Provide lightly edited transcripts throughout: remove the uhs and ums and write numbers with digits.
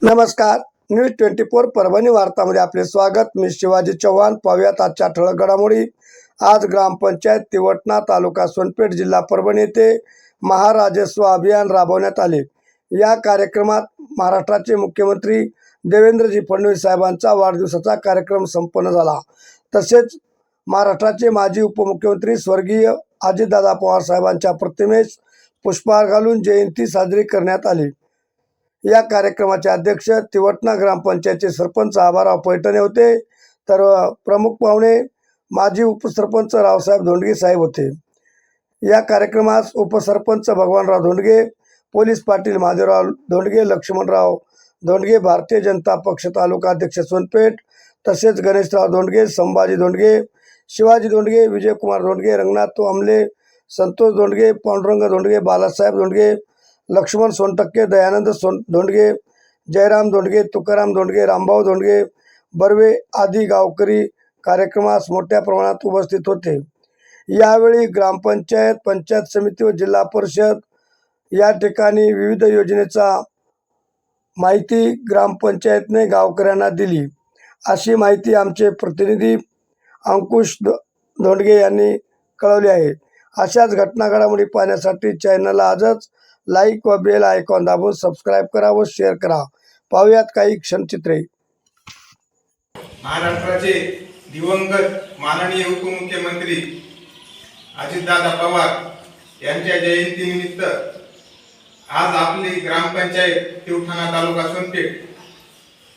नमस्कार. न्यूज 24 परभणी वार्तामध्ये आपले स्वागत. मी शिवाजी चव्हाण. पाहूयात आजच्या ठळक घडामोडी. आज ग्रामपंचायत तिवटणा, तालुका सोनपेठ, जिल्हा परभणी येथे महाराजस्व अभियान राबवण्यात आले. या कार्यक्रमात महाराष्ट्राचे मुख्यमंत्री देवेंद्रजी फडणवीस साहेबांचा वाढदिवसाचा कार्यक्रम संपन्न झाला. तसेच महाराष्ट्राचे माजी उपमुख्यमंत्री स्वर्गीय अजितदादा पवार साहेबांच्या प्रतिमेस पुष्पहार घालून जयंती साजरी करण्यात आली. या कार्यक्रमाचे अध्यक्ष तिवटणा ग्रामपंचायतचे सरपंच आबाराव पैठणे होते, तर प्रमुख पाहुणे माजी उपसरपंच रावसाहेब धोंडगे साहेब होते. या कार्यक्रमास उपसरपंच भगवानराव धोंडगे, पोलीस पाटील महादेवराव धोंडगे, लक्ष्मणराव धोंडगे, भारतीय जनता पक्ष तालुका अध्यक्ष सोनपेठ, तसेच गणेशराव धोंडगे, संभाजी धोंडगे, शिवाजी धोंडगे, विजयकुमार धोंडगे, रंगनाथ आमले, संतोष धोंडगे, पांडुरंग धोंडगे, बालासाहेब धोंडगे, लक्ष्मण सोनटक्के, दयानंद धोंडगे, जयराम धोंडगे, तुकाराम धोंडगे, रामभाऊ धोंडगे, बर्वे आदी गावकरी कार्यक्रमास मोठ्या प्रमाणात उपस्थित होते. यावेळी ग्रामपंचायत, पंचायत समिती व जिल्हा परिषद या ठिकाणी विविध योजनेचा माहिती ग्रामपंचायतने गावकऱ्यांना दिली, अशी माहिती आमचे प्रतिनिधी अंकुश धोंडगे यांनी कळवली आहे. अशाच घटना घडामोडी पाहण्यासाठी चॅनलला आजच लाईक व बेल आयकॉन दाबून सबस्क्राईब करा व शेअर करा. पाहूयात काही क्षणचित्रे. महाराष्ट्राचे दिवंगत माननीय उपमुख्यमंत्री अजितदादा पवार यांच्या जयंतीनिमित्त आज आपली ग्रामपंचायत तिवटणा, तालुका सोनपेठ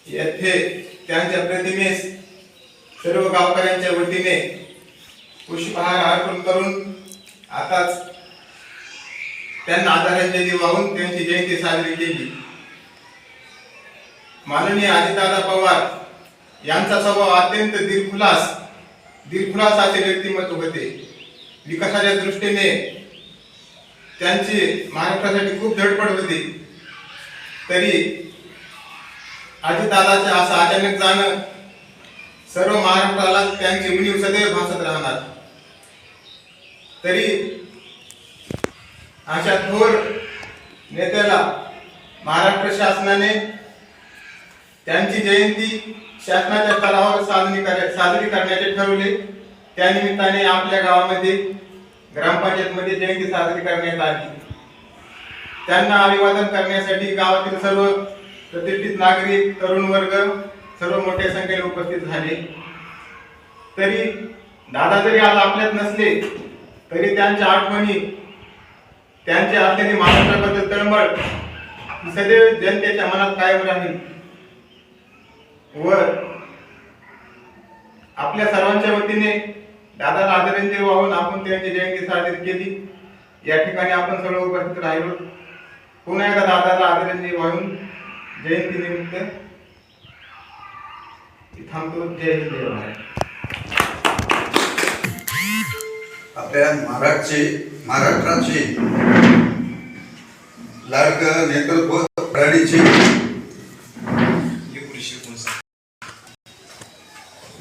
येथे त्यांच्या प्रतिमेस सर्व गावकऱ्यांच्या वतीने पुष्पहार अर्पण करून आताच त्यांना आदरांजली वाहून त्यांची जयंती साजरी केली. माननीय अजितदादा पवार यांचा स्वभाव अत्यंत दिलखुलास असे व्यक्तिमत्व होते. विकासाच्या दृष्टीने त्यांची महाराष्ट्रासाठी खूप धडपड होती. तरी अजितदादाचे असं अचानक जाणं सर्व महाराष्ट्राला त्यांची उणीव सदैव भासत राहणार. तरी अशा थोर नेत्याला महाराष्ट्र शासनाने त्यांची जयंती शासनाच्या स्तरावर साजरी करण्याचे ठरवले. त्यानिमित्ताने आपल्या गावामध्ये ग्रामपंचायतमध्ये जयंती साजरी करण्यात आली. त्यांना अभिवादन करण्यासाठी गावातील सर्व प्रतिष्ठित नागरिक, तरुण वर्ग सर्व मोठ्या संख्येने उपस्थित झाले. तरी दादा जरी आज आपल्यात नसले तरी त्यांच्या आठवणी, त्यांची असलेली महाराष्ट्राबद्दल तळमळ सदैव जनतेच्या मनात कायम राहील. व आपल्या सर्वांच्या वतीने दादाला आदरांजली वाहून आपण त्यांची जयंती साजरी केली. या ठिकाणी आपण सर्व उपस्थित राहिलो. पुन्हा एकदा दादाला आदरांजली वाहून जयंती निमित्त थांबतो. जय हिंद, जय महाराष्ट्र. आपल्या महाराष्ट्राचे लाडकं नेतृत्व प्रणालीचे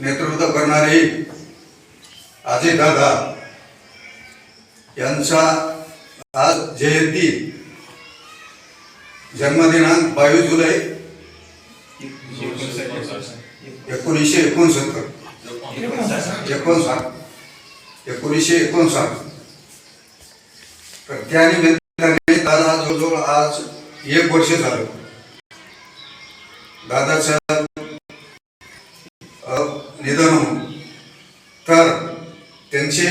नेतृत्व करणारे अजितदादा यांचा आज जयंती, जन्मदिनांक 22 जुलै 1959. तर त्यानिमित्ताने दादा जवळजवळ आज 1 वर्ष झालं दादाचं निधन होऊन. तर त्यांचे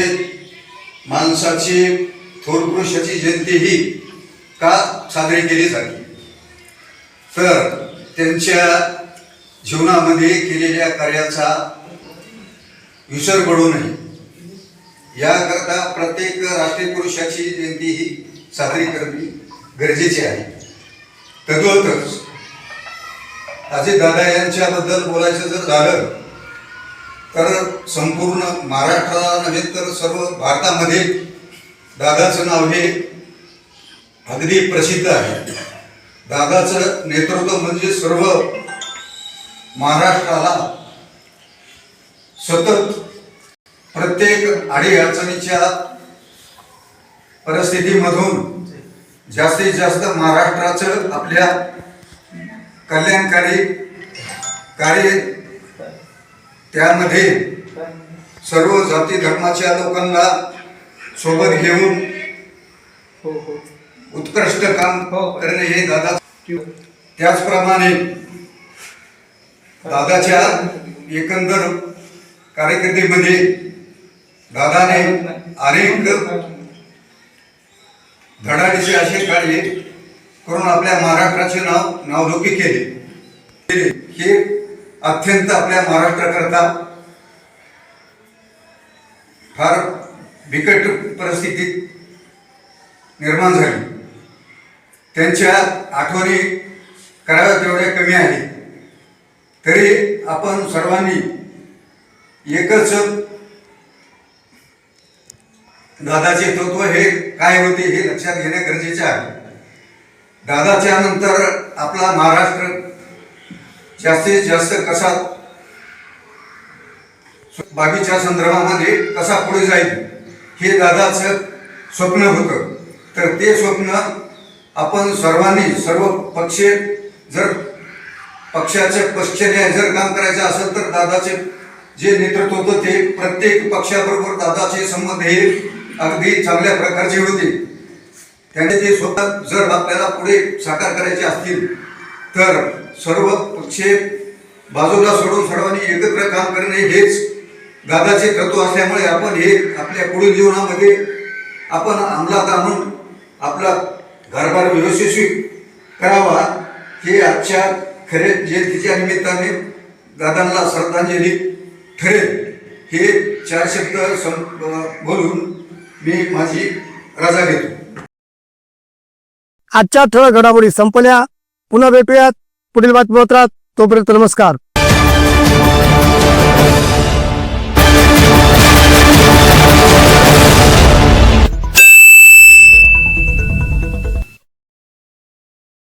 माणसाची, थोर पुरुषाची जयंती ही का साजरी केली जाते, तर त्यांच्या जीवनामध्ये केलेल्या कार्याचा विसर पडू नये याकरता प्रत्येक राष्ट्रीय पुरुषाची जयंती ही साजरी करणे गरजेचे आहे. तद्वतच अजितदादा यांच्याबद्दल बोलायचं जर झालं तर संपूर्ण महाराष्ट्राला नव्हे तर सर्व भारतामध्ये दादाचं नाव हे अगदी प्रसिद्ध आहे. दादाचं नेतृत्व म्हणजे सर्व महाराष्ट्राला सतत प्रत्येक अडीअडचणीच्या परिस्थितीमधून जास्तीत जास्त महाराष्ट्राचं आपल्या कल्याणकारी कार्य, त्यामध्ये सर्व जाती धर्माच्या लोकांना सोबत घेऊन उत्कृष्ट काम करणे हे दादा. त्याचप्रमाणे दादाच्या एकंदर कारकिर्दीमध्ये दादाने अनेक धडाडीचे असे कार्य करून आपल्या महाराष्ट्राचे नावलौकिक केले. हे अत्यंत आपल्या महाराष्ट्राकरता फार बिकट परिस्थितीत निर्माण झाली. त्यांच्या आठवणी कराव्या तेवढ्या कमी आहेत. तरी आपण सर्वांनी एकच दादाचे तत्व हे काय होते हे लक्षात घेणे गरजेचे आहे. दादाच्या नंतर आपला महाराष्ट्र जास्तीत जास्त कसा बाकीच्या संदर्भामध्ये कसा पुढे जाईल हे दादाचं स्वप्न होतं. तर ते स्वप्न आपण सर्वांनी, सर्व पक्ष, जर पक्षाचे पक्षाने जर काम करायचं असेल तर दादाचे जे नेतृत्व होतं ते प्रत्येक पक्षाबरोबर दादाचे संबंध हे अगदी चांगल्या प्रकारचे होते. त्याने ते स्वतः जर आपल्याला पुढे साकार करायचे असतील तर सर्व पक्ष बाजूला सोडून सर्वांनी एकत्र काम करणे हेच दादाचे तत्व असल्यामुळे आपण हे आपल्या पुढील जीवनामध्ये आपण अंमलात आणून आपला कारभार यशस्वी करावा. हे आजच्या खरे जयंतीच्या निमित्ताने दादांना श्रद्धांजली ठरेल. हे 4 शब्द बोलून मी माझी रजा घेतो. आजच्या ठळक घडामोडी संपल्या. पुन्हा भेटूयात पुढील बातमीपत्रात. तोपर्यंत नमस्कार.